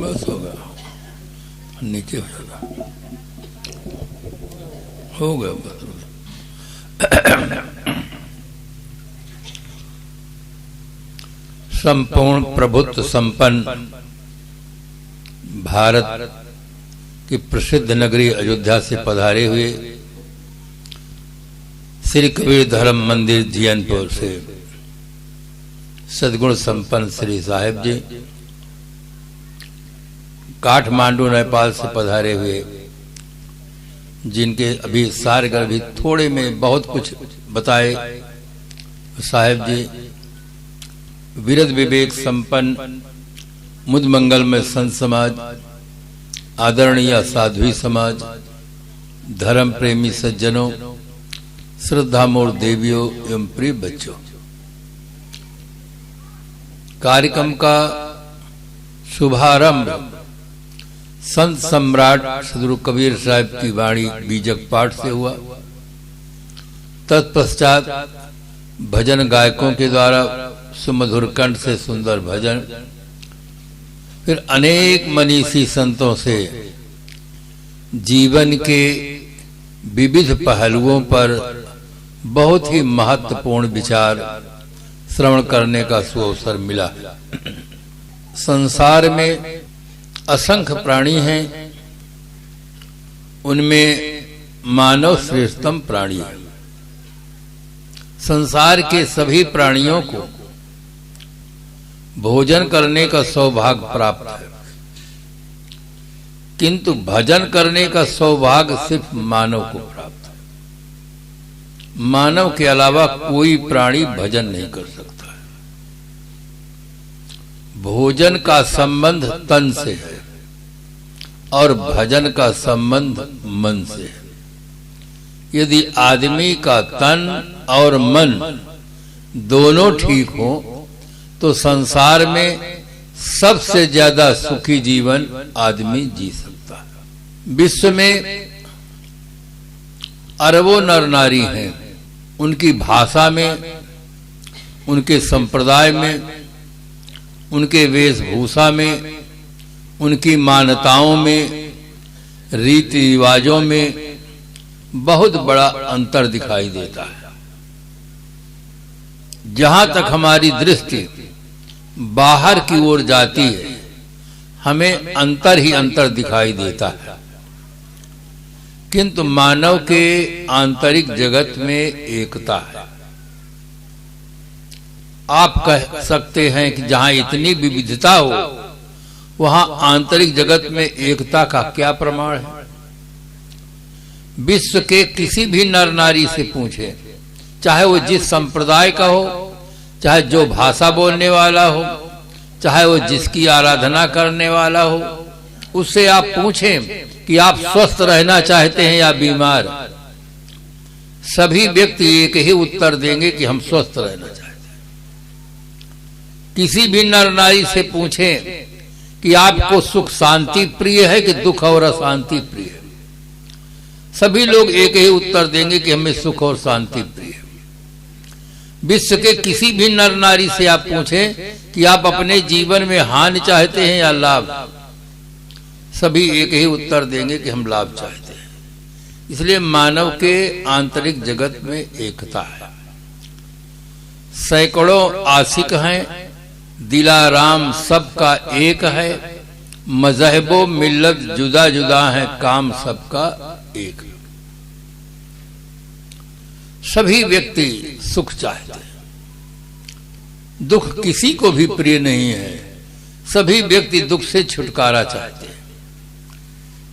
बस होगा, नीचे हो जाएगा, हो गया बस। संपूर्ण प्रभुत्व संपन्न भारत की प्रसिद्ध नगरी अयोध्या से पधारे हुए श्री कबीर धर्म मंदिर जियनपुर से सद्गुण संपन्न श्री साहिब जी, काठमांडू नेपाल से पधारे हुए जिनके अभी सारगर भी थोड़े में बहुत कुछ बताए साहिब जी, विरद विवेक संपन्न मुद मंगल में संत समाज, आदरणीय साध्वी समाज, धर्म प्रेमी सज्जनों, श्रद्धामोर देवियों एवं प्रिय बच्चों, कार्यक्रम का शुभारंभ संत सम्राट सदगुरु कबीर साहिब की वाणी बीजक पाठ से हुआ। तत्पश्चात भजन गायकों के द्वारा सुमधुर कंठ से सुंदर भजन, फिर अनेक मनीषी संतों से जीवन के विविध पहलुओं पर बहुत ही महत्वपूर्ण विचार श्रवण करने का सुअवसर मिला। संसार में असंख्य प्राणी हैं, उनमें मानव श्रेष्ठतम प्राणी है। संसार के सभी प्राणियों को भोजन करने का सौभाग्य प्राप्त है, किंतु भजन करने का सौभाग्य सिर्फ मानव को प्राप्त है। मानव के अलावा कोई प्राणी भजन नहीं कर सकता है। भोजन का संबंध तन से है और भजन का संबंध मन से है। यदि आदमी का तन और मन दोनों ठीक हो तो संसार में सबसे ज्यादा सुखी जीवन आदमी जी सकता है। विश्व में अरबों नर नारी हैं, उनकी भाषा में, उनके संप्रदाय में, उनके वेशभूषा में, उनकी मान्यताओं में, रीति रिवाजों में बहुत बड़ा अंतर दिखाई देता है। जहां तक हमारी दृष्टि बाहर की ओर जाती है, हमें अंतर ही अंतर दिखाई देता है, किंतु मानव के आंतरिक जगत में एकता है। आप कह सकते हैं कि जहां इतनी विविधता हो वहां आंतरिक जगत में एकता का क्या प्रमाण है। विश्व के किसी भी नर नारी से पूछे, चाहे वो जिस संप्रदाय का हो, चाहे जो भाषा बोलने वाला हो, चाहे वो जिसकी आराधना करने वाला हो, उससे आप पूछें कि आप स्वस्थ रहना चाहते हैं या बीमार, सभी व्यक्ति एक ही उत्तर देंगे कि हम स्वस्थ रहना चाहते हैं। किसी भी नर नारी से पूछें कि आपको सुख शांति प्रिय है कि दुख और अशांति प्रिय है, सभी लोग एक ही उत्तर देंगे कि हमें सुख और शांति प्रिय है। विश्व के किसी भी नर नारी से आप पूछें कि आप अपने जीवन में हानि चाहते हैं या लाभ, सभी एक ही उत्तर देंगे कि हम लाभ चाहते हैं। इसलिए मानव के आंतरिक जगत में एकता है। सैकड़ों आशिक हैं, दिलाराम सबका एक है, मजहबो मिल्लत जुदा जुदा है, काम सबका एक है। सभी व्यक्ति सुख चाहते हैं, दुख किसी को भी प्रिय नहीं है। सभी व्यक्ति दुख से छुटकारा चाहते हैं,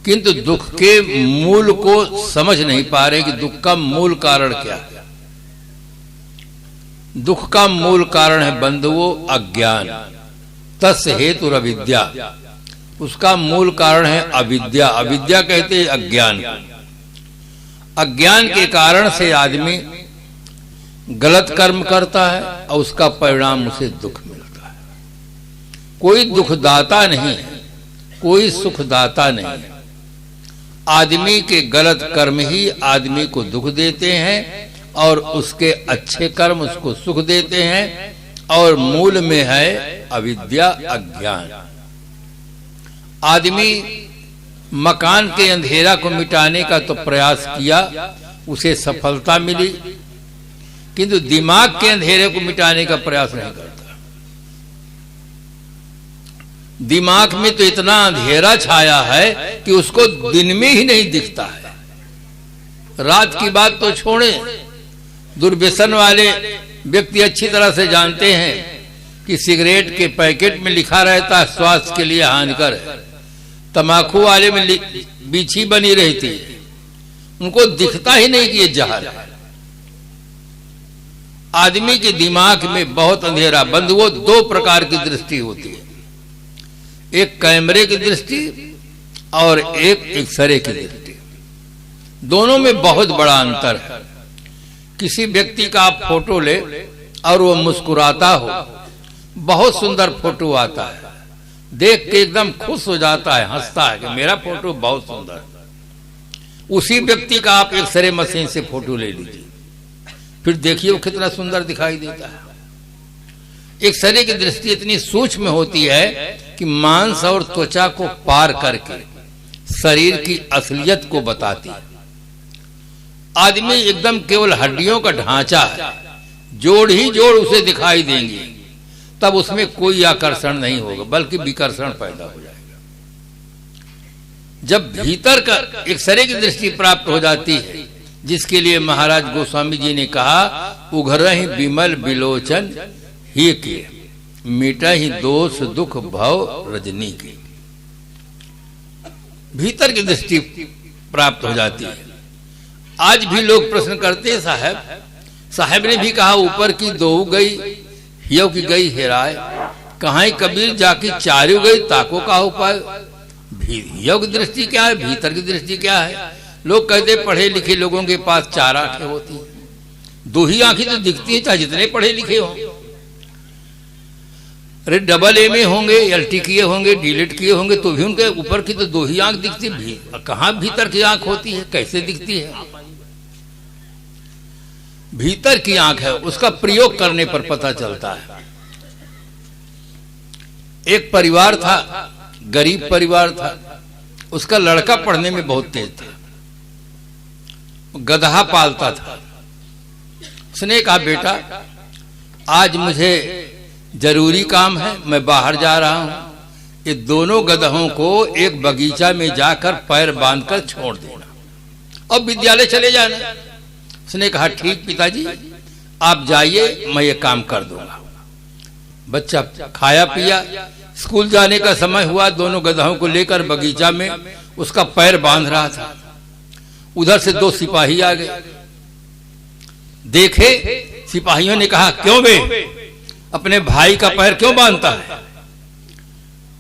किंतु दुख के मूल को समझ नहीं पा रहे कि दुख का मूल कारण क्या है। दुख का मूल कारण है बंधुओं अज्ञान, तस् हेतु अविद्या। उसका मूल कारण है अविद्या। अविद्या कहते हैं अज्ञान। अज्ञान के कारण से आदमी गलत कर्म करता है और उसका परिणाम उसे दुख मिलता है। कोई दुखदाता नहीं है, कोई सुखदाता नहीं है। आदमी के गलत कर्म ही आदमी को दुख देते हैं और उसके अच्छे कर्म उसको सुख देते हैं, और मूल में है अविद्या, अज्ञान। आदमी मकान के अंधेरा को मिटाने का तो प्रयास किया, उसे सफलता मिली, किंतु दिमाग के अंधेरे को मिटाने का प्रयास नहीं करता। दिमाग में तो इतना अंधेरा छाया है कि उसको दिन में ही नहीं दिखता है। रात की बात तो छोड़े, दुर्व्यसन वाले व्यक्ति अच्छी तरह से जानते हैं कि सिगरेट के पैकेट में लिखा रहता है स्वास्थ्य के लिए हानिकर है, तंबाकू वाले में बीछी बनी रहती है, उनको दिखता ही नहीं कि ये जहर है। आदमी के दिमाग में बहुत अंधेरा बंद, वो दो प्रकार की दृष्टि होती है, एक कैमरे की दृष्टि और एक एक्सरे की दृष्टि। दोनों में बहुत बड़ा अंतर है। किसी व्यक्ति का आप फोटो ले और वो मुस्कुराता हो, बहुत सुंदर फोटो आता है, देख के एकदम खुश हो जाता है, हंसता है कि मेरा फोटो बहुत सुंदर है। उसी व्यक्ति का आप एक्सरे मशीन से फोटो ले लीजिए, फिर देखिए वो कितना सुंदर दिखाई देता है। एक्सरे की दृष्टि इतनी सूक्ष्म होती है कि मांस और त्वचा को पार करके शरीर की असलियत को बताती है। आदमी एकदम केवल हड्डियों का ढांचा है, जोड़ ही जोड़ उसे दिखाई देंगे, तब उसमें कोई आकर्षण नहीं होगा, बल्कि विकर्षण पैदा हो जाएगा। जब भीतर का एक्सरे की दृष्टि प्राप्त हो जाती है, जिसके लिए महाराज गोस्वामी जी ने कहा, उघरहि विमल बिलोचन ही के, मिटा ही दोष दुख भव रजनी की। भीतर की दृष्टि प्राप्त हो जाती है। आज भी लोग प्रश्न करते हैं, साहब ने भी कहा ऊपर की दो गई हियो की गई हेराए, कहां कबीर जाकी चारू गई ताको का उपाय। हियो की दृष्टि क्या है, भीतर की दृष्टि क्या है? लोग कहते पढ़े लिखे लोगों के पास चार आंखें होती है, दो ही आंखें तो दिखती है, चाहे जितने पढ़े लिखे हों। अरे डबल ए में होंगे, एलटी किए होंगे, डीलिट किए होंगे, तो भी उनके ऊपर की तो दो ही आंख दिखती है। कहां भीतर की आंख होती है, कैसे दिखती है? भीतर की आंख है, उसका प्रयोग करने पर पता चलता है। एक परिवार था, गरीब परिवार था, उसका लड़का पढ़ने में बहुत तेज था, गधा पालता था। उसने कहा बेटा आज मुझे जरूरी काम है, मैं बाहर जा रहा हूं, ये दोनों गधों को एक बगीचा में जाकर पैर बांधकर छोड़ देना और विद्यालय चले जाना। उसने कहा ठीक पिताजी आप जाइए, मैं ये काम कर दूंगा। बच्चा खाया पिया, स्कूल जाने का समय हुआ, दोनों गधाओं को लेकर बगीचा में उसका पैर बांध रहा था। उधर से दो सिपाही आ गए, देखे, सिपाहियों ने कहा क्यों बे, अपने भाई का पैर क्यों बांधता है?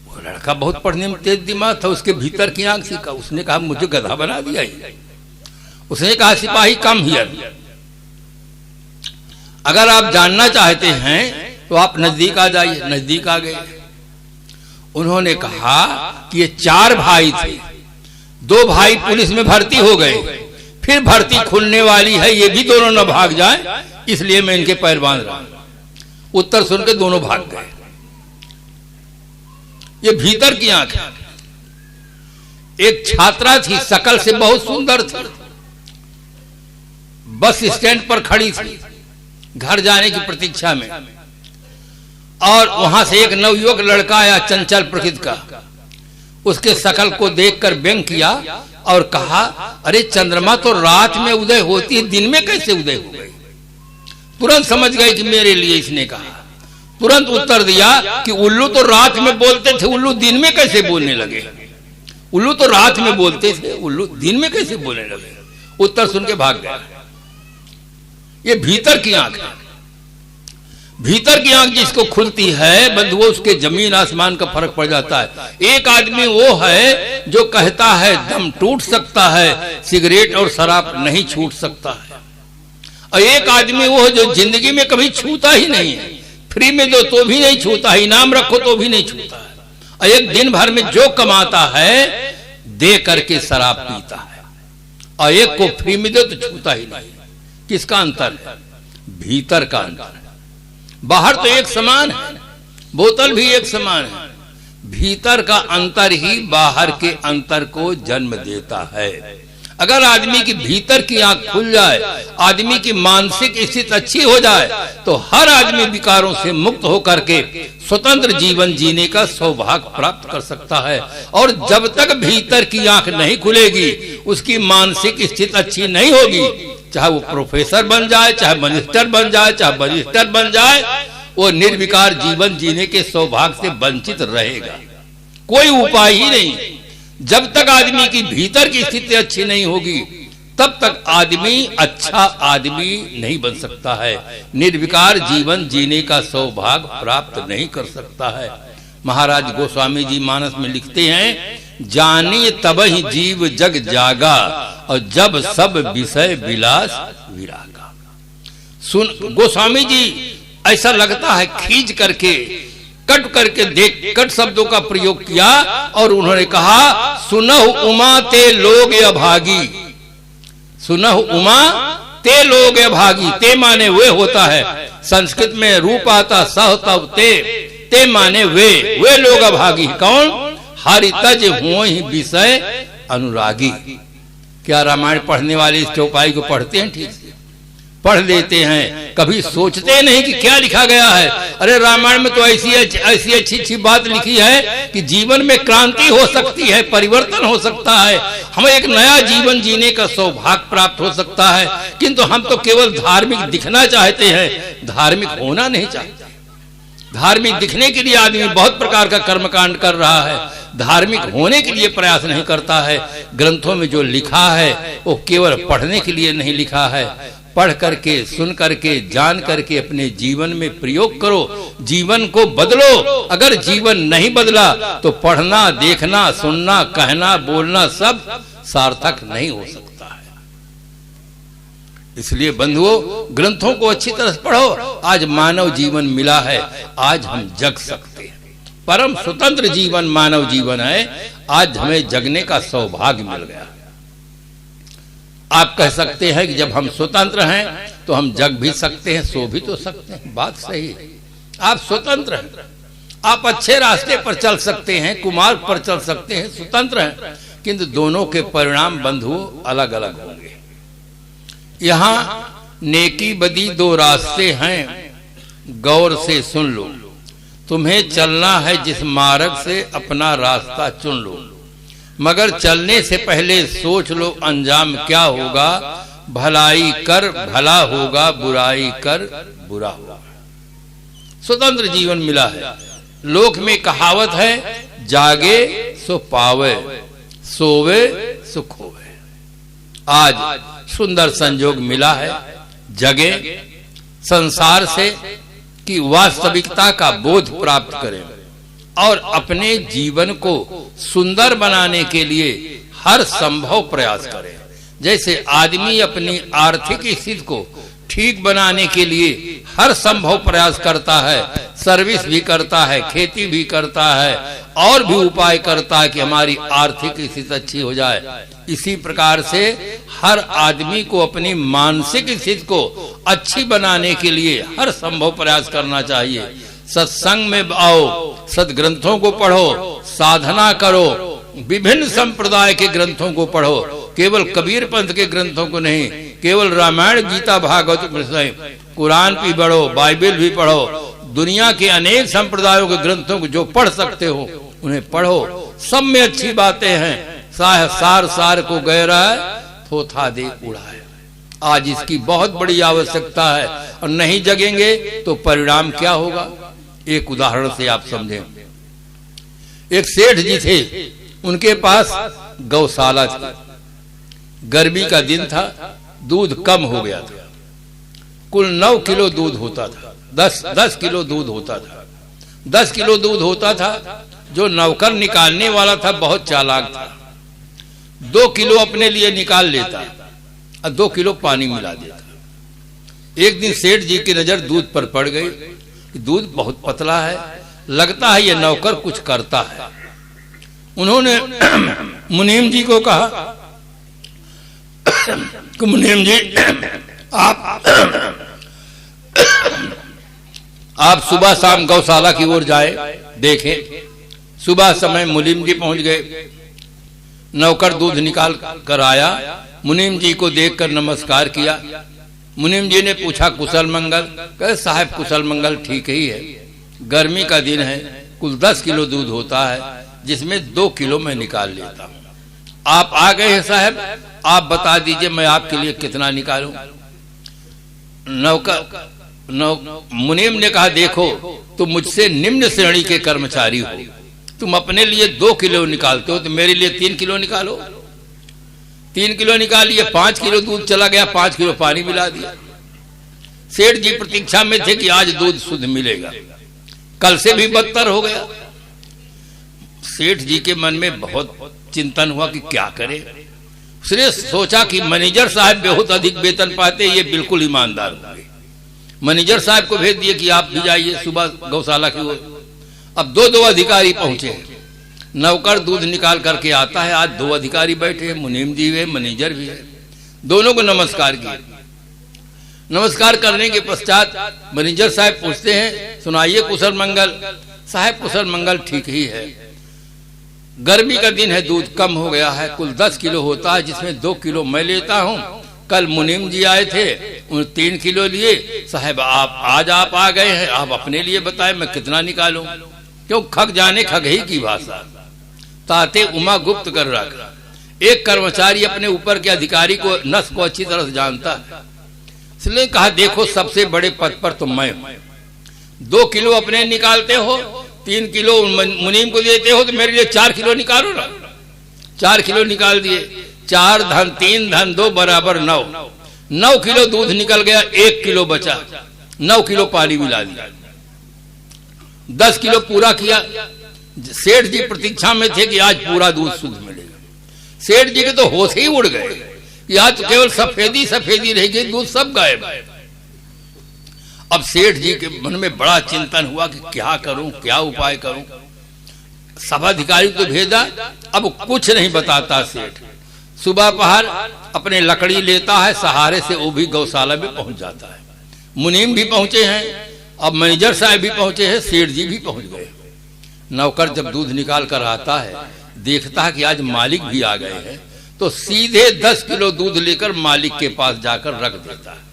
वो लड़का बहुत पढ़ने में तेज दिमाग था, उसके भीतर की आंख सीखा। उसने कहा मुझे गधा बना दिया ही। उसने कहा सिपाही कम हियर, अगर आप जानना चाहते हैं तो आप नजदीक आ जाइए। नजदीक आ गए। उन्होंने कहा कि ये चार भाई थे, दो भाई पुलिस में भर्ती हो गए, फिर भर्ती खुलने वाली है, ये भी दोनों न भाग जाए, इसलिए मैं इनके पैर बांध रहा हूं। उत्तर सुनकर दोनों भाग गए। ये भीतर की आंख है। एक छात्रा थी, शकल से बहुत सुंदर थी, बस स्टैंड पर खड़ी थी घर जाने की प्रतीक्षा में, और वहां से एक नवयुवक लड़का आया चंचल प्रकृति का। उसके शकल को देखकर व्यंग किया और कहा अरे चंद्रमा तो रात में उदय होती है, दिन में कैसे उदय हो गई? तुरंत समझ गए कि मेरे लिए इसने कहा। तुरंत उत्तर दिया कि उल्लू तो रात में बोलते थे, उल्लू दिन में कैसे बोलने लगे? उल्लू तो रात में बोलते थे, उल्लू दिन में कैसे बोलने लगे? उत्तर सुन के भाग गया। ये भीतर की आंख है। भीतर की आंख जिसको खुलती है बंधुओं, उसके जमीन आसमान का फर्क पड़ जाता है। एक आदमी वो है जो कहता है दम टूट सकता है, सिगरेट और शराब नहीं छूट सकता है। और एक आदमी वो है जो जिंदगी में कभी छूता ही नहीं है, फ्री में दो तो भी नहीं छूता है, इनाम रखो तो भी नहीं छूता है। और एक दिन भर में जो कमाता है दे करके शराब पीता है, और एक को फ्री में दो तो छूता ही नहीं। किसका अंतर है? भीतर का अंतर है। बाहर तो एक समान है, बोतल भी एक समान है, भीतर का अंतर ही बाहर के अंतर को जन्म देता है। अगर आदमी की भीतर की आंख खुल जाए, आदमी की मानसिक स्थिति अच्छी हो जाए, तो हर आदमी विकारों से मुक्त होकर के स्वतंत्र जीवन जीने का सौभाग्य प्राप्त कर सकता है। और जब तक भीतर की आंख नहीं खुलेगी, उसकी मानसिक स्थिति अच्छी नहीं होगी, चाहे वो प्रोफेसर बन जाए, चाहे मिनिस्टर बन जाए, चाहे बजिस्टर बन जाए, वो निर्विकार जीवन जीने के सौभाग्य से वंचित रहेगा। कोई उपाय ही नहीं। जब तक आदमी की भीतर की स्थिति अच्छी नहीं होगी, तब तक आदमी अच्छा आदमी नहीं बन सकता है, निर्विकार जीवन जीने का सौभाग्य प्राप्त नहीं कर सकता है। महाराज गोस्वामी जी मानस में लिखते हैं, जानिए तब ही जीव जग जागा, और जब सब विषय विलास विरागा। सुन, गोस्वामी जी ऐसा लगता है खींच करके कट करके देख कट शब्दों का प्रयोग किया, और उन्होंने कहा, सुनहु उमा ते लोग अभागी। सुनहु उमा ते लोग अभागी। ते माने वे होता है, संस्कृत में रूप आता सह तब ते माने वे लोग अभागी। कौन? हरि तज हुओ ही विषय अनुरागी। क्या रामायण पढ़ने वाले इस चौपाई को पढ़ते हैं? ठीक से पढ़ लेते हैं, कभी सोचते नहीं कि क्या लिखा गया है। अरे रामायण में तो ऐसी अच्छी बात लिखी है कि जीवन में क्रांति हो सकती है, परिवर्तन हो सकता है, हमें एक नया जीवन जीने का सौभाग्य प्राप्त हो सकता है। किंतु हम तो केवल धार्मिक दिखना चाहते हैं, धार्मिक होना नहीं चाहते। धार्मिक दिखने के लिए आदमी बहुत प्रकार का कर्मकांड कर रहा है, धार्मिक होने के लिए प्रयास नहीं करता है। ग्रंथों में जो लिखा है वो केवल पढ़ने के लिए नहीं लिखा है, पढ़ करके, सुन करके, जान करके अपने जीवन में प्रयोग करो, जीवन को बदलो। अगर जीवन नहीं बदला तो पढ़ना, देखना, सुनना, कहना, बोलना सब सार्थक नहीं हो सकता है। इसलिए बंधुओं, ग्रंथों को अच्छी तरह से पढ़ो। आज मानव जीवन मिला है, आज हम जग सकते हैं। परम स्वतंत्र जीवन मानव जीवन है, आज हमें जगने का सौभाग्य मिल गया। आप कह सकते हैं कि जब हम स्वतंत्र हैं तो हम जग भी सकते हैं, सो भी तो सकते हैं। बात सही है, आप स्वतंत्र हैं, आप अच्छे रास्ते पर चल सकते हैं, कुमार्ग पर चल सकते हैं, स्वतंत्र हैं। किंतु दोनों के परिणाम बंधुओं अलग अलग होंगे। यहाँ नेकी बदी दो रास्ते हैं, गौर से सुन लो। तुम्हें चलना है जिस मार्ग से, अपना रास्ता चुन लो। मगर चलने से पहले सोच लो अंजाम क्या होगा। भलाई कर भला होगा, बुराई कर बुरा होगा। स्वतंत्र जीवन मिला है। लोक में कहावत है, जागे सो पावे, सोवे सो खोवे। आज सुंदर संजोग मिला है, जगे, संसार से की वास्तविकता का बोध प्राप्त करें और अपने जीवन को सुंदर बनाने के लिए हर संभव प्रयास करें। जैसे आदमी अपनी आर्थिक स्थिति को ठीक बनाने के लिए हर संभव प्रयास करता है, सर्विस भी करता है, खेती भी करता है, और भी उपाय करता है कि हमारी आर्थिक स्थिति अच्छी हो जाए। इसी प्रकार से हर आदमी को अपनी मानसिक स्थिति को अच्छी बनाने के लिए हर संभव प्रयास करना चाहिए। सत्संग में आओ, सदग्रंथों को पढ़ो, साधना करो, विभिन्न संप्रदाय के ग्रंथों को पढ़ो, केवल कबीर पंथ के ग्रंथों को नहीं, केवल रामायण, गीता, भागवत, कुरान भी पढ़ो, बाइबल भी पढ़ो। दुनिया के अनेक संप्रदायों के ग्रंथों को जो पढ़ सकते हो उन्हें पढ़ो। सब में अच्छी बातें हैं। सार सार को गहरा है, थोथा दे उड़ा है। आज इसकी बहुत बड़ी आवश्यकता है, और नहीं जगेंगे तो परिणाम क्या होगा। एक उदाहरण से आप समझें। एक सेठ जी थे, उनके पास गौशाला थी। गर्मी का दिन था, दूध कम हो गया था। कुल 9 किलो दूध होता था, 10 किलो दूध होता था। 10 किलो दूध होता था। जो नौकर निकालने वाला था बहुत चालाक था, 2 किलो अपने लिए निकाल लेता और 2 किलो पानी मिला देता। एक दिन सेठ जी की नजर दूध पर पड़ गई कि दूध बहुत पतला है, लगता है ये नौकर कुछ करता है। उन्होंने मुनीम जी को कहा कि मुनीम जी, आप सुबह शाम गौशाला की ओर जाए, देखें सुबह समय मुनीम जी पहुंच गए, नौकर दूध निकाल कर आया, मुनीम जी को देखकर नमस्कार किया। मुनीम जी ने पूछा कुशल मंगल? कहे साहब कुशल मंगल ठीक ही है, गर्मी का दिन है, कुल 10 किलो दूध होता है जिसमें 2 किलो मैं निकाल लेता हूँ। आप आ गए हैं साहब, आप बता दीजिए मैं आपके लिए कितना निकालूं। मुनीम ने कहा देखो तुम मुझसे निम्न श्रेणी के कर्मचारी हो, तुम अपने लिए 2 किलो निकालते हो तो मेरे लिए 3 किलो निकालो। 3 किलो निकालिए, 5 किलो दूध चला गया, 5 किलो पानी मिला दिया। सेठ जी प्रतीक्षा में थे कि आज दूध शुद्ध मिलेगा, कल से भी बदतर हो गया। सेठ जी के मन में बहुत चिंतन हुआ कि क्या करे। उसने सोचा कि मैनेजर साहब बहुत अधिक वेतन पाते, ये बिल्कुल ईमानदार होंगे। मैनेजर साहब को भेज दिए कि आप भी जाइए सुबह गौशाला की ओर। अब 2 अधिकारी पहुंचे, नौकर दूध निकाल करके आता है, आज 2 अधिकारी बैठे हैं, मुनीम जी है, मैनेजर भी है। दोनों को नमस्कार किए। नमस्कार करने के पश्चात मैनेजर साहब पूछते हैं सुनाइए कुशल मंगल? साहब कुशल मंगल ठीक ही है, गर्मी का दिन है, दूध कम हो गया है, कुल 10 किलो होता है जिसमें 2 किलो मैं लेता हूँ। कल मुनीम जी आए थे, उन 3 किलो लिए। साहब आज आप आ गए हैं, आप अपने लिए बताएं मैं कितना निकालूं? क्यों खग जाने खग ही की भाषा, ताते उमा गुप्त कर रखा। एक कर्मचारी अपने ऊपर के अधिकारी को नस को अच्छी तरह से जानता है, इसलिए कहा देखो सबसे बड़े पद पर तो मैं हूं, 2 किलो अपने निकालते हो, 3 किलो मुनीम को देते हो, तो मेरे लिए 4 किलो निकालो ना। 4 किलो निकाल दिए, 4 धन 3 धन 2 बराबर 9। 9 किलो दूध निकल गया, 1 किलो बचा, 9 किलो पानी मिला दिया, 10 किलो पूरा किया। सेठ जी प्रतीक्षा में थे कि आज पूरा दूध शुद्ध मिलेगा। सेठ जी के तो होश ही उड़ गए कि आज तो केवल सफेदी सफेदी रह गई, दूध सब गायब। अब सेठ जी के मन में बड़ा चिंतन हुआ कि क्या करूं, क्या उपाय करूं। सब अधिकारी को भेजा, अब कुछ नहीं बताता सेठ। सुबह पहर अपने लकड़ी लेता है, सहारे से वो भी गौशाला में पहुंच जाता है। मुनीम भी पहुंचे हैं, अब मैनेजर साहब भी पहुंचे हैं, सेठ जी भी पहुंच गए। नौकर जब दूध निकाल कर आता है, देखता है कि आज मालिक भी आ गए हैं, तो सीधे 10 किलो दूध लेकर मालिक के पास जाकर रख देता है।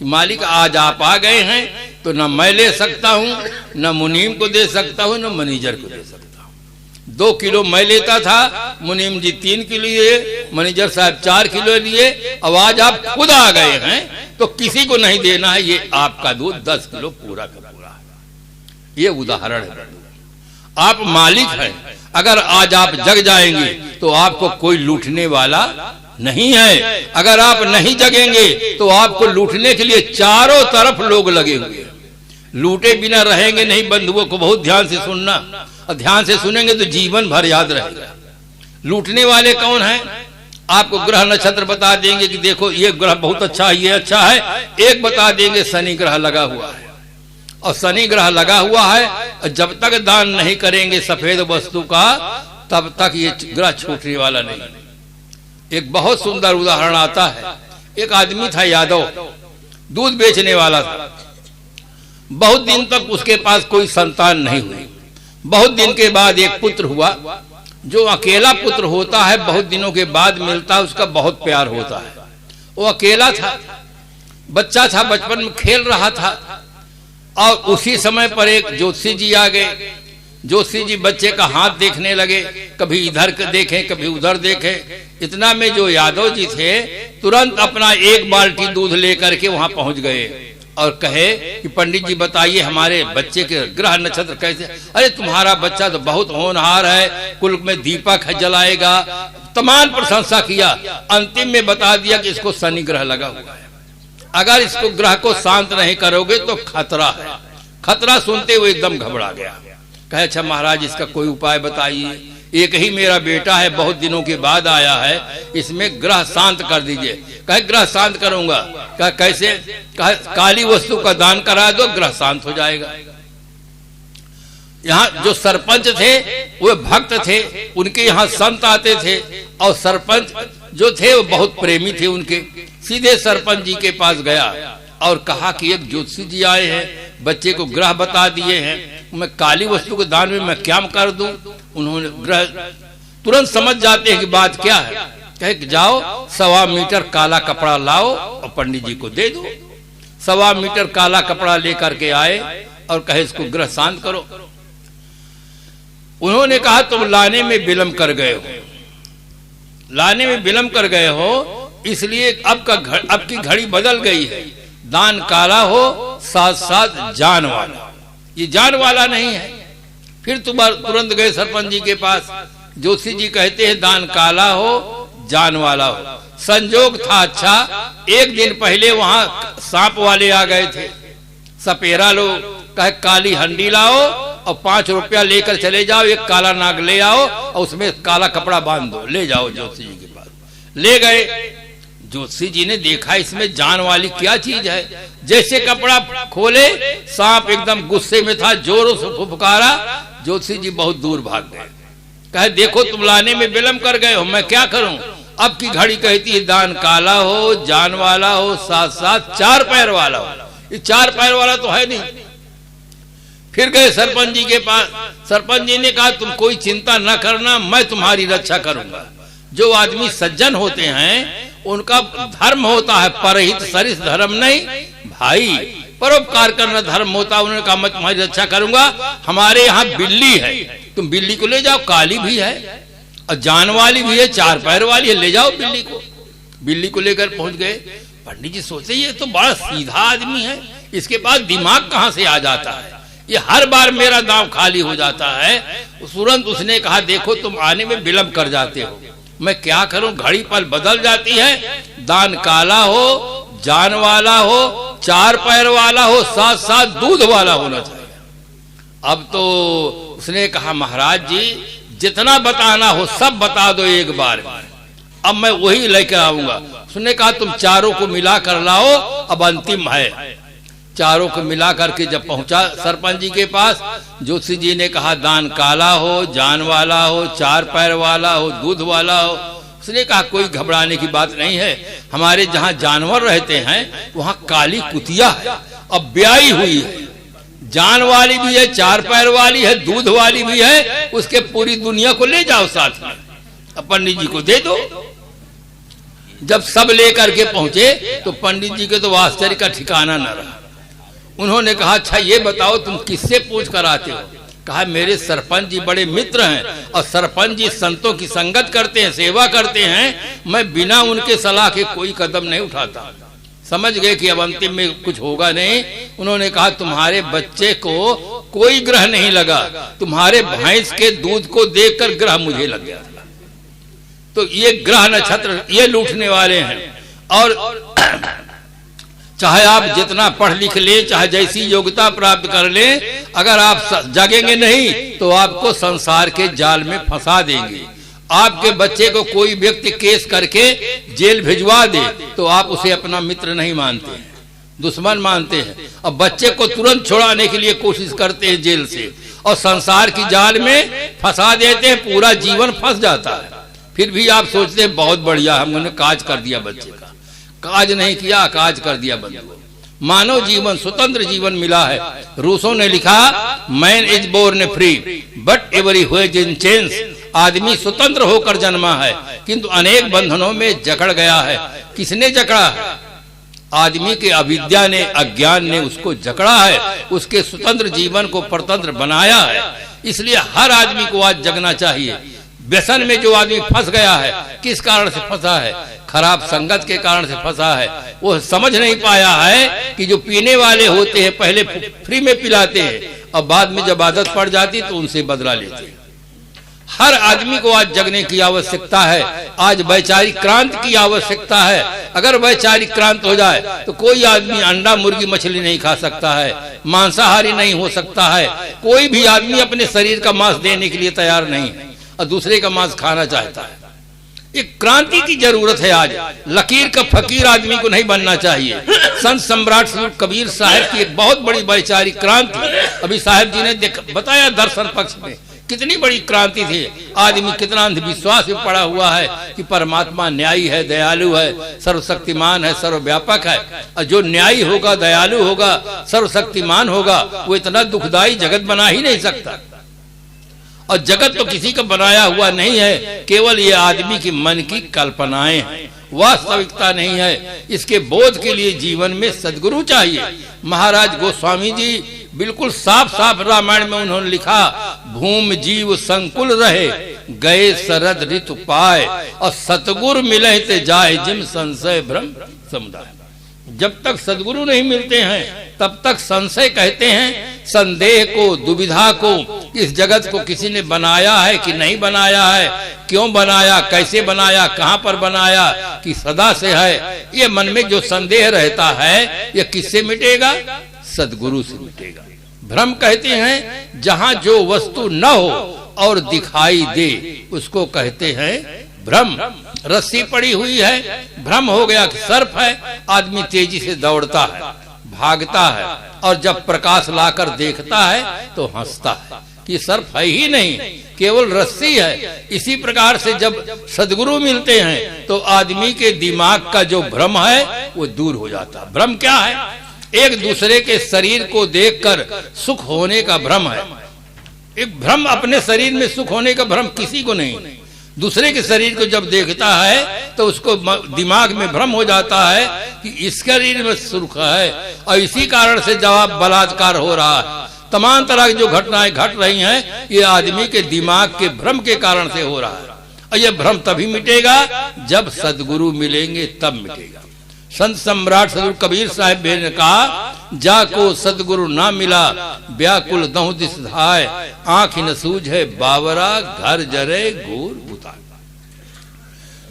मालिक आज आप आ गए हैं तो न मैं ले सकता हूं, न मुनीम को दे सकता हूं, न मैनेजर को दे सकता हूं। 2 किलो मैं लेता था, मुनीम जी 3 किलो लिए, मैनेजर साहब 4 किलो लिए। अब आज आप खुद आ गए हैं तो किसी को नहीं देना है, ये आपका दूध 10 किलो पूरा का पूरा है। ये उदाहरण है। आप मालिक हैं, अगर आज आप जग जाएंगे तो आपको कोई लूटने वाला नहीं है। अगर आप नहीं जगेंगे तो आपको लूटने के लिए चारों तरफ लोग लगे हुए, लूटे बिना रहेंगे नहीं। बंधुओं को बहुत ध्यान से सुनना, और ध्यान से सुनेंगे तो जीवन भर याद रहेगा। लूटने वाले कौन हैं? आपको ग्रह नक्षत्र बता देंगे कि देखो ये ग्रह बहुत अच्छा है, ये अच्छा है। एक बता देंगे शनि ग्रह लगा हुआ है, और शनि ग्रह लगा हुआ है, और जब तक दान नहीं करेंगे सफेद वस्तु का तब तक ये ग्रह छूटने वाला नहीं। एक बहुत सुंदर उदाहरण आता है। एक आदमी था यादव, दूध बेचने वाला था। बहुत दिन तक उसके पास कोई संतान नहीं हुई। बहुत दिन के बाद एक पुत्र हुआ। जो अकेला पुत्र होता है बहुत दिनों के बाद मिलता है, उसका बहुत प्यार होता है। वो अकेला था, बच्चा था, बचपन में खेल रहा था, और उसी समय पर एक ज्योतिषी जी आ गए। ज्योतिषी जी बच्चे का हाथ देखने लगे, कभी इधर देखें कभी उधर देखें। इतना में जो यादव जी थे तुरंत अपना 1 बाल्टी दूध लेकर के वहां पहुंच गए और कहे कि पंडित जी बताइए हमारे बच्चे के ग्रह नक्षत्र कैसे। अरे तुम्हारा बच्चा तो बहुत होनहार है, कुल में दीपक है, जलाएगा। तमाम प्रशंसा किया। अंतिम में बता दिया कि इसको शनि ग्रह लगा हुआ है, अगर इसको ग्रह को शांत नहीं करोगे तो खतरा है। खतरा सुनते हुए एकदम घबरा गया। कहे अच्छा महाराज इसका कोई उपाय बताइए, एक ही मेरा बेटा है, बहुत दिनों के बाद आया है, इसमें ग्रह शांत कर दीजिए। कहे ग्रह शांत करूंगा। कहे कैसे? कहे काली वस्तु का दान करा दो, ग्रह शांत हो जाएगा। यहाँ जो सरपंच थे वो भक्त थे, उनके यहाँ संत आते थे, और सरपंच जो थे वो बहुत प्रेमी थे उनके, सीधे सरपंच जी के पास गया और कहा कि एक ज्योतिषी जी आए हैं, बच्चे को ग्रह बता दिए हैं, मैं काली वस्तु के दान में मैं क्या कर दूं। उन्होंने ग्रह तुरंत समझ जाते हैं कि बात क्या है, कहे कि जाओ 1.25 मीटर काला कपड़ा लाओ और पंडित जी को दे दो। 1.25 मीटर काला कपड़ा लेकर के आए और कहे इसको ग्रह शांत करो। उन्होंने कहा तुम लाने में विलंब कर गए हो, लाने में विलंब कर गए हो, इसलिए अब की घड़ी बदल गई है। दान काला हो साथ साथ जान वाला, ये जान वाला नहीं है। फिर तुरंत गए सरपंच जी के पास, ज्योतिषी जी कहते हैं दान काला हो जान वाला हो। संजोग था अच्छा, एक दिन पहले वहां सांप वाले आ गए थे, सपेरा लोग, कहे काली हंडी लाओ और 5 रुपया लेकर चले जाओ, एक काला नाग ले आओ और उसमें काला कपड़ा बांध दो, ले जाओ ज्योतिषी जी के पास। ले गए, ज्योतिषी जी ने देखा इसमें जान वाली क्या चीज है। जैसे कपड़ा खोले सांप एकदम गुस्से में था, जोरों से फुफकारा। ज्योतिषी जी बहुत दूर भाग गए, कहे देखो तुम लाने में विलंब कर गए हो, मैं क्या करूं। अब की घड़ी कहती है दान काला हो जान वाला हो साथ साथ 4 पैर वाला हो। ये 4 पैर वाला तो है नहीं। फिर गए सरपंच जी के पास, सरपंच जी ने कहा तुम कोई चिंता न करना, मैं तुम्हारी रक्षा करूंगा। जो आदमी सज्जन होते हैं उनका धर्म होता है परहित सरिस धर्म नहीं भाई, परोपकार करना धर्म होता है। उन्होंने कहा मैं तुम्हारी रक्षा करूंगा, हमारे यहाँ बिल्ली है, तुम बिल्ली को ले जाओ, काली भी है और जान वाली भी है, 4 पैर वाली है, ले जाओ बिल्ली को। बिल्ली को लेकर पहुंच गए। पंडित जी सोचे ये तो बड़ा सीधा आदमी है, इसके पास दिमाग कहां से आ जाता है, ये हर बार मेरा दांव खाली हो जाता है। तुरंत उसने कहा देखो तुम आने में विलंब कर जाते हो, मैं क्या करूं, घड़ी पल बदल जाती है। दान काला हो जान वाला हो 4 पैर वाला हो साथ साथ दूध वाला होना चाहिए। अब तो उसने कहा महाराज जी जितना बताना हो सब बता दो एक बार में, अब मैं वही लेकर आऊंगा। उसने कहा तुम चारों को मिला कर लाओ, अब अंतिम है। चारों को मिला करके जब पहुंचा सरपंच जी के पास, ज्योतिषी जी ने कहा दान काला हो जान वाला हो 4 पैर वाला हो दूध वाला हो। उसने कहा कोई घबराने की बात नहीं है, हमारे जहाँ जानवर रहते हैं वहाँ काली कुतिया है, अब ब्याई हुई है, जान वाली भी है 4 पैर वाली है दूध वाली भी है, उसके पूरी दुनिया को ले जाओ साथ में, अब पंडित जी को दे दो। जब सब लेकर के पहुंचे तो पंडित जी के तो आश्चर्य का ठिकाना न रहा। उन्होंने कहा अच्छा ये बताओ तुम किससे पूछ कर आते हो। कहा मेरे सरपंच जी बड़े मित्र हैं और सरपंच जी संतों की संगत करते हैं, सेवा करते हैं, मैं बिना उनके सलाह के कोई कदम नहीं उठाता। समझ गए कि अब अंतिम में कुछ होगा नहीं। उन्होंने कहा तुम्हारे बच्चे को कोई ग्रह नहीं लगा, तुम्हारे भैंस के दूध को देखकर ग्रह मुझे लग गया था। तो ये ग्रह नक्षत्र ये लूटने वाले हैं। और चाहे आप जितना पढ़ लिख लें, चाहे जैसी योग्यता प्राप्त कर लें, अगर आप जागेंगे नहीं तो आपको संसार के जाल में फंसा देंगे। आपके बच्चे को कोई व्यक्ति केस करके जेल भिजवा दे तो आप उसे अपना मित्र नहीं मानते हैं, दुश्मन मानते हैं, और बच्चे को तुरंत छुड़ाने के लिए कोशिश करते हैं जेल से, और संसार की जाल में फंसा देते हैं, पूरा जीवन फंस जाता है। फिर भी आप सोचते हैं बहुत बढ़िया हमने काज कर दिया, बच्चे का काज नहीं किया, काज कर दिया बंधु। मानव जीवन स्वतंत्र जीवन मिला है। रूसों ने लिखा man is born free but everywhere in chains, आदमी स्वतंत्र होकर जन्मा है किंतु अनेक बंधनों में जकड़ गया है। किसने जकड़ा है? आदमी के अविद्या ने, अज्ञान ने उसको जकड़ा है, उसके स्वतंत्र जीवन को परतंत्र बनाया है। इसलिए हर आदमी को आज जगना चाहिए। व्यसन में जो आदमी फंस गया है, किस कारण से फंसा है? खराब संगत के कारण से फंसा है। वो समझ नहीं पाया है कि जो पीने वाले होते हैं पहले फ्री में पिलाते हैं और बाद में जब आदत पड़ जाती तो उनसे बदला लेते हैं। हर आदमी को आज जगने की आवश्यकता है। आज वैचारिक क्रांति की आवश्यकता है। अगर वैचारिक क्रांति हो जाए तो कोई आदमी अंडा मुर्गी मछली नहीं खा सकता है, मांसाहारी नहीं हो सकता है। कोई भी आदमी अपने शरीर का मांस देने के लिए तैयार नहीं है और दूसरे का मांस खाना चाहता है। एक क्रांति की जरूरत है। आज लकीर का फकीर आदमी को नहीं बनना चाहिए। संत सम्राट कबीर साहब की एक बहुत बड़ी वैचारिक क्रांति अभी साहब जी ने बताया दर्शन पक्ष में कितनी बड़ी क्रांति थी। आदमी कितना अंधविश्वास में पड़ा हुआ है कि परमात्मा न्यायी है, दयालु है, सर्वशक्तिमान है, सर्वव्यापक है। और जो न्यायी होगा, दयालु होगा, सर्वशक्तिमान होगा, वो इतना दुखदाई जगत बना ही नहीं सकता। और जगत तो किसी का बनाया हुआ नहीं है, केवल ये आदमी की मन की कल्पनाएं हैं, वास्तविकता नहीं है। इसके बोध के लिए जीवन में सद्गुरु चाहिए। महाराज गोस्वामी जी बिल्कुल साफ साफ रामायण में उन्होंने लिखा, भूम जीव संकुल रहे, गए शरद ऋतु पाए, और सतगुरु मिले ते जाए जिम संशय भ्रम समुदाय। जब तक सद्गुरु नहीं मिलते हैं तब तक संशय कहते हैं, संदेह को, दुविधा को, इस जगत को किसी ने बनाया है कि नहीं बनाया है, क्यों बनाया, कैसे बनाया, कहां पर बनाया, कि सदा से है। ये मन में जो संदेह रहता है ये किससे मिटेगा? सद्गुरु से मिटेगा। भ्रम कहते हैं जहां जो वस्तु न हो और दिखाई दे उसको कहते हैं भ्रम। रस्सी पड़ी हुई है, भ्रम हो गया कि सर्प है, आदमी तेजी से दौड़ता है, भागता है, और जब प्रकाश लाकर देखता है तो हंसता है कि सर्प है ही नहीं, केवल रस्सी है। इसी प्रकार से जब सद्गुरु मिलते हैं तो आदमी के दिमाग का जो भ्रम है वो दूर हो जाता है। भ्रम क्या है? एक दूसरे के शरीर को देखकर सुख होने का भ्रम है। एक भ्रम, अपने शरीर में सुख होने का भ्रम किसी को नहीं। दूसरे के शरीर को जब देखता है तो उसको दिमाग में भ्रम हो जाता है कि इस शरीर में सुख है, और इसी कारण से जब बलात्कार हो रहा है, तमाम तरह की जो घटनाएं घट रही हैं, ये आदमी के दिमाग के भ्रम के कारण से हो रहा है। और ये भ्रम तभी मिटेगा जब सद्गुरु मिलेंगे, तब मिटेगा। संत सम्राट सदगुरु कबीर साहब ने कहा, जाको सद्गुरु ना मिला, व्याकुल दहु दिस धाय, आंख न सूझे बावरा, घर जरे घूर बुता।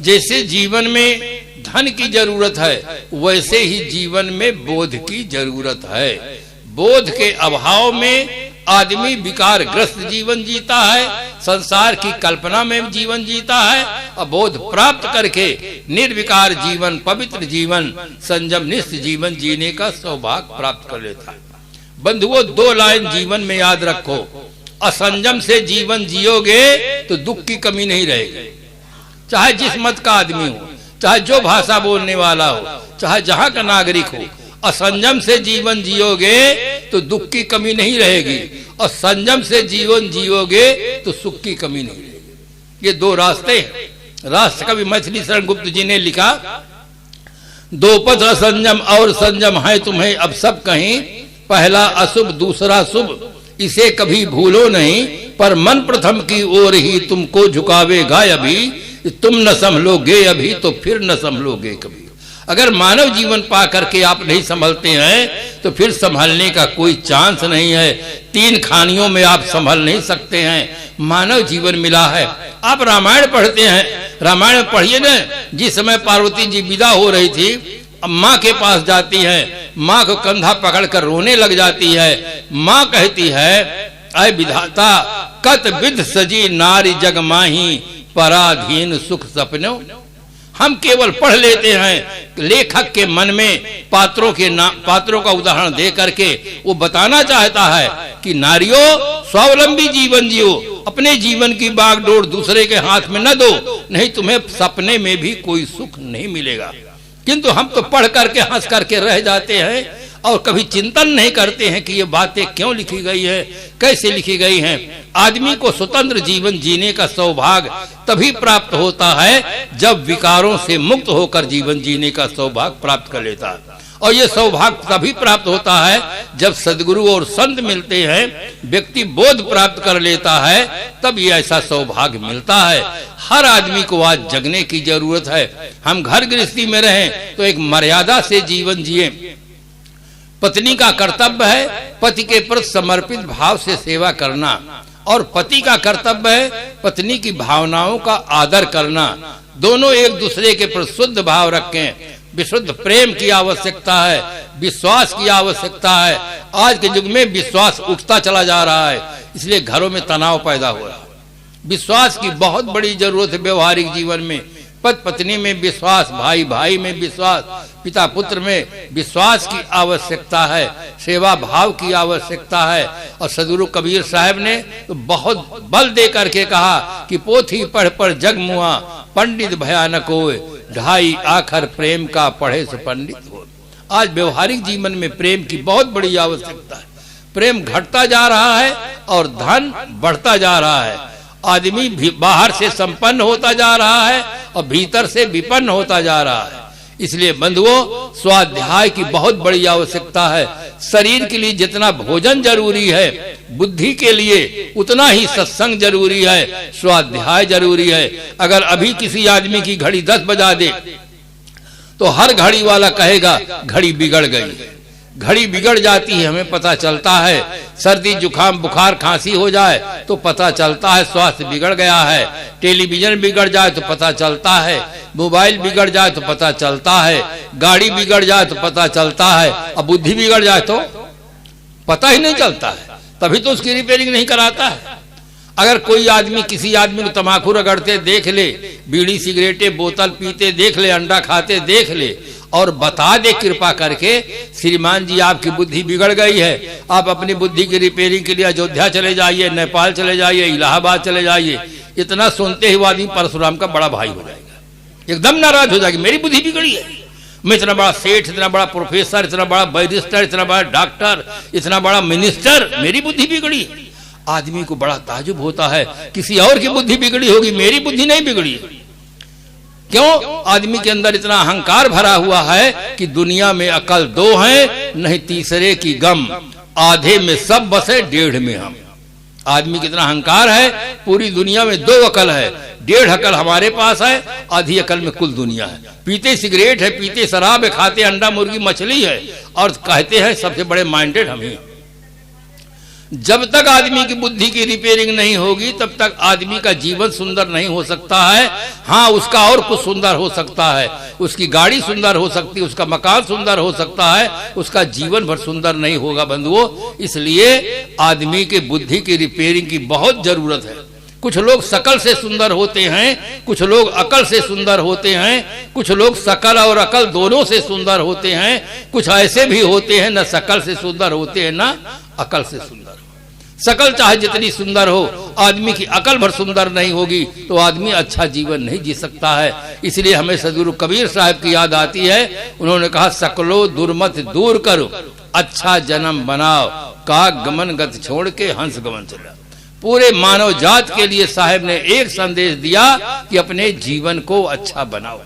जैसे जीवन में धन की जरूरत है, वैसे ही जीवन में बोध की जरूरत है। बोध के अभाव में आदमी विकारग्रस्त जीवन जीता है, संसार की कल्पना में जीवन जीता है, और बोध प्राप्त करके निर्विकार जीवन, पवित्र जीवन, संयमनिष्ठ जीवन जीने का सौभाग्य प्राप्त कर लेता है। बंधुओं, 2 लाइन जीवन में याद रखो, असंयम से जीवन जियोगे तो दुख की कमी नहीं रहेगी। चाहे जिस मत का आदमी हो, चाहे जो भाषा बोलने वाला हो, चाहे जहां का नागरिक हो, असंयम से जीवन जियोगे तो दुख की कमी नहीं रहेगी, और संयम से जीवन जियोगे तो सुख की कमी नहीं रहेगी। ये 2 रास्ते हैं। राष्ट्र कवि मैथिली शरण गुप्त जी ने लिखा, 2 पथ असंयम और संयम है तुम्हें अब सब कहीं, पहला अशुभ दूसरा शुभ, इसे कभी भूलो नहीं, पर मन प्रथम की ओर ही तुमको झुकावेगा अभी, तुम न संभलोगे अभी तो फिर न संभलोगे कभी। अगर मानव जीवन पा करके आप नहीं संभलते हैं तो फिर संभलने का कोई चांस नहीं है। 3 खानियों में आप संभल नहीं सकते हैं। मानव जीवन मिला है। आप रामायण पढ़ते हैं, रामायण पढ़िए न, जिस समय पार्वती जी विदा हो रही थी, अब माँ के पास जाती है, माँ को कंधा पकड़कर रोने लग जाती है। माँ कहती है, अय विधाता कत विध सजी नारी जग माही, पराधीन सुख सपनों। हम केवल पढ़ लेते हैं, लेखक के मन में पात्रों का उदाहरण दे करके वो बताना चाहता है कि नारियों स्वावलंबी जीवन जियो, अपने जीवन की बागडोर दूसरे के हाथ में न दो, नहीं तुम्हें सपने में भी कोई सुख नहीं मिलेगा। किंतु हम तो पढ़ करके हंस करके रह जाते हैं और कभी चिंतन नहीं करते हैं कि ये बातें क्यों लिखी गई है, कैसे लिखी गई हैं। आदमी को स्वतंत्र जीवन जीने का सौभाग्य तभी प्राप्त होता है जब विकारों से मुक्त होकर जीवन जीने का सौभाग्य प्राप्त कर लेता है। और ये सौभाग्य तभी प्राप्त होता है जब सद्गुरु और संत मिलते हैं, व्यक्ति बोध प्राप्त कर लेता है, तब ये ऐसा सौभाग्य मिलता है। हर आदमी को आज जगने की जरूरत है। हम घर गृहस्थी में रहें तो एक मर्यादा से जीवन जिए। पत्नी का कर्तव्य है पति के प्रति समर्पित भाव से सेवा करना, और पति का कर्तव्य है पत्नी की भावनाओं का आदर करना। दोनों एक दूसरे के प्रति शुद्ध भाव रखें। विशुद्ध प्रेम की आवश्यकता है, विश्वास की आवश्यकता है। आज के युग में विश्वास उठता चला जा रहा है, इसलिए घरों में तनाव पैदा हो रहा है। विश्वास की बहुत बड़ी जरूरत है व्यवहारिक जीवन में। पति पत्नी में विश्वास, भाई भाई में विश्वास, पिता पुत्र में विश्वास की आवश्यकता है, सेवा भाव की आवश्यकता है। और सदगुरु कबीर साहब ने तो बहुत बल दे करके कहा कि पोथी पढ़ पढ़ जग मुआ, पंडित भयानक होए, ढाई आखर प्रेम का पढ़े से पंडित हो। आज व्यवहारिक जीवन में प्रेम की बहुत बड़ी आवश्यकता है। प्रेम घटता जा रहा है और धन बढ़ता जा रहा है। आदमी भी बाहर से संपन्न होता जा रहा है और भीतर से विपन्न होता जा रहा है। इसलिए बंधुओं, स्वाध्याय की बहुत बड़ी आवश्यकता है। शरीर के लिए जितना भोजन जरूरी है, बुद्धि के लिए उतना ही सत्संग जरूरी है, स्वाध्याय जरूरी है। अगर अभी किसी आदमी की घड़ी 10 बजा दे तो हर घड़ी वाला कहेगा घड़ी बिगड़ गई। घड़ी बिगड़ जाती है, हमें पता चलता है। सर्दी जुकाम बुखार खांसी हो जाए तो पता चलता है स्वास्थ्य बिगड़ गया है। टेलीविजन बिगड़ जाए तो पता चलता है, मोबाइल बिगड़ जाए तो पता चलता है, गाड़ी बिगड़ जाए तो पता चलता है, अब बुद्धि बिगड़ जाए तो पता ही नहीं चलता है। तभी तो उसकी रिपेयरिंग नहीं कराता है। अगर कोई आदमी किसी आदमी को तम्बाकू रगड़ते देख ले, बीड़ी सिगरेटे बोतल पीते देख ले, अंडा खाते देख ले और बता दे कृपा करके, श्रीमान जी आपकी बुद्धि बिगड़ गई है, आप अपनी बुद्धि की रिपेयरिंग के लिए अयोध्या चले जाइए, नेपाल चले जाइए, इलाहाबाद चले जाइए, इतना सुनते ही वो आदमी परशुराम का बड़ा भाई हो जाएगा, एकदम नाराज हो जाएगी। मेरी बुद्धि बिगड़ी है, मैं इतना बड़ा सेठ, इतना बड़ा प्रोफेसर, इतना बड़ा बैरिस्टर, इतना बड़ा डॉक्टर, इतना बड़ा मिनिस्टर, मेरी बुद्धि बिगड़ी। आदमी को बड़ा ताजुब होता है, किसी और की बुद्धि बिगड़ी होगी, मेरी बुद्धि नहीं बिगड़ी। क्यों? आदमी के अंदर इतना अहंकार भरा हुआ है कि दुनिया में अकल 2 है, नहीं तीसरे की गम, आधे में सब बसे, 1.5 में हम। आदमी कितना अहंकार है, पूरी दुनिया में 2 अकल है, 1.5 अकल हमारे पास है, आधी अकल में कुल दुनिया है। पीते सिगरेट है, पीते शराब है, खाते अंडा मुर्गी मछली है और कहते हैं सबसे बड़े माइंडेड हम ही। जब तक आदमी की बुद्धि की रिपेयरिंग नहीं होगी तब तक आदमी का जीवन सुंदर नहीं हो सकता है। हाँ, उसका और कुछ सुंदर हो सकता है, उसकी गाड़ी सुंदर हो सकती है, उसका मकान सुंदर हो सकता है, उसका जीवन भर सुंदर नहीं होगा बंधुओं। इसलिए आदमी के बुद्धि की रिपेयरिंग की बहुत जरूरत है। कुछ लोग शकल से सुंदर होते हैं, कुछ लोग अकल से सुंदर होते हैं, कुछ लोग शकल और अकल दोनों से सुंदर होते हैं, कुछ ऐसे भी होते हैं न शकल से सुंदर होते हैं न अकल से सुंदर। शकल चाहे जितनी सुंदर हो, आदमी की अकल भर सुंदर नहीं होगी तो आदमी अच्छा जीवन नहीं जी सकता है। इसलिए हमें सदगुरु कबीर साहब की याद आती है। उन्होंने कहा, सकलो दुर्मत दूर करो, अच्छा जन्म बनाओ, काग गमन गत छोड़ के हंस गमन चला। पूरे मानव जात के लिए साहब ने एक संदेश दिया कि अपने जीवन को अच्छा बनाओ।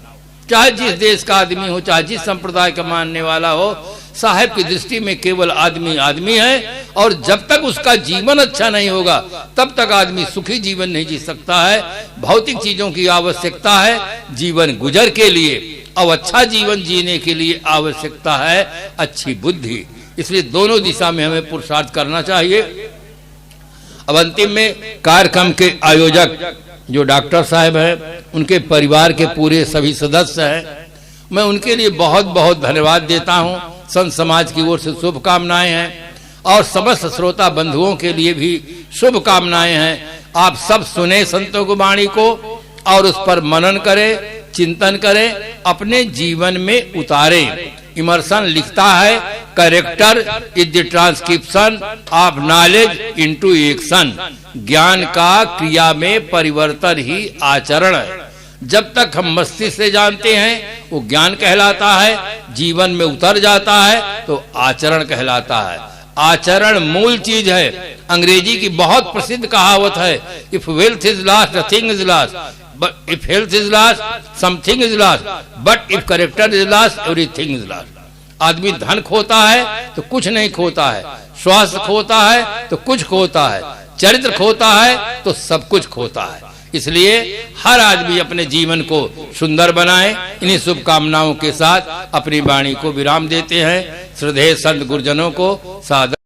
चाहे जिस देश का आदमी हो, चाहे जिस संप्रदाय का मानने वाला हो, साहब की दृष्टि में केवल आदमी आदमी है। और जब तक उसका जीवन अच्छा नहीं होगा तब तक आदमी सुखी जीवन नहीं जी सकता है। भौतिक चीजों की आवश्यकता है जीवन गुजर के लिए, और अच्छा जीवन जीने के लिए आवश्यकता है अच्छी बुद्धि। इसलिए दोनों दिशा में हमें पुरुषार्थ करना चाहिए। अब अंतिम में कार्यक्रम के आयोजक जो डॉक्टर साहब हैं, उनके परिवार के पूरे सभी सदस्य हैं, मैं उनके लिए बहुत बहुत धन्यवाद देता हूं। संत समाज की ओर से शुभकामनाएं हैं और समस्त श्रोता बंधुओं के लिए भी शुभकामनाएं हैं। आप सब सुने संतों की वाणी को और उस पर मनन करें, चिंतन करें, अपने जीवन में उतारें। इमर्सन लिखता है, character is the transcription of knowledge into action. ज्ञान का क्रिया में परिवर्तन ही आचरण है। जब तक हम मस्तिष्क से जानते हैं वो ज्ञान कहलाता है, जीवन में उतर जाता है तो आचरण कहलाता है। आचरण मूल चीज है। अंग्रेजी की बहुत प्रसिद्ध कहावत है, if wealth is lost nothing is lost, but if health is lost something is lost, but if character is lost everything is lost. आदमी धन खोता है तो कुछ नहीं खोता है, स्वास्थ्य खोता है तो कुछ खोता है, चरित्र खोता है तो सब कुछ खोता है। इसलिए हर आदमी अपने जीवन को सुंदर बनाए। इन्हीं शुभकामनाओं के साथ अपनी वाणी को विराम देते हैं। श्रद्धेय संत गुरुजनों को सादर